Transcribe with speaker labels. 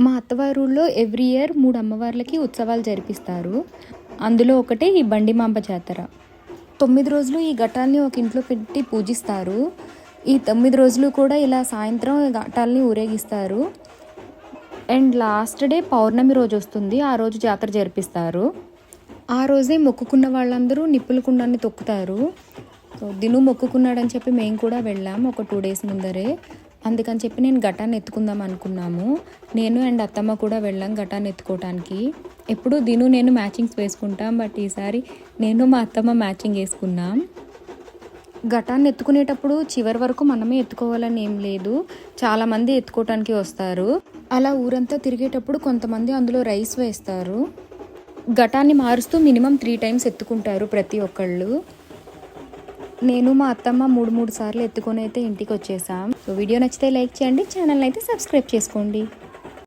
Speaker 1: మా అత్తవారి ఊళ్ళో every year 3 అమ్మవార్లకి ఉత్సవాలు జరిపిస్తారు. అందులో ఒకటే ఈ బండిమాంబ జాతర. 9 రోజులు ఈ ఘటాన్ని ఒక ఇంట్లో పెట్టి పూజిస్తారు. ఈ 9 రోజులు కూడా ఇలా సాయంత్రం ఘటాల్ని ఊరేగిస్తారు. అండ్ లాస్ట్ డే పౌర్ణమి రోజు వస్తుంది, ఆ రోజు జాతర జరిపిస్తారు. ఆ రోజే మొక్కుకున్న వాళ్ళందరూ నిప్పుల కుండాన్ని తొక్కుతారు. సో దిను మొక్కుకున్నాడని చెప్పి మేము కూడా వెళ్ళాము ఒక 2 days ముందరే. అందుకని చెప్పి నేను ఘటాన్ని ఎత్తుకుందాం అనుకున్నాము. నేను అండ్ అత్తమ్మ కూడా వెళ్ళాం ఘటాన్ని ఎత్తుకోవటానికి. ఎప్పుడు దిను నేను మ్యాచింగ్స్ వేసుకుంటాం, బట్ ఈసారి నేను మా అత్తమ్మ మ్యాచింగ్ వేసుకున్నాం. ఘటాన్ని ఎత్తుకునేటప్పుడు చివరి వరకు మనమే ఎత్తుకోవాలని ఏం లేదు, చాలామంది ఎత్తుకోవటానికి వస్తారు. అలా ఊరంతా తిరిగేటప్పుడు కొంతమంది అందులో రైస్ వేస్తారు. ఘటాన్ని మారుస్తూ మినిమం 3 times ఎత్తుకుంటారు ప్రతి ఒక్కళ్ళు. నేను మా అత్తమ్మ 3 సార్లు ఎత్తుకొని అయితే ఇంటికి వచ్చేసాం. సో వీడియో నచ్చితే లైక్ చేయండి, ఛానల్ అయితే సబ్స్క్రైబ్ చేసుకోండి.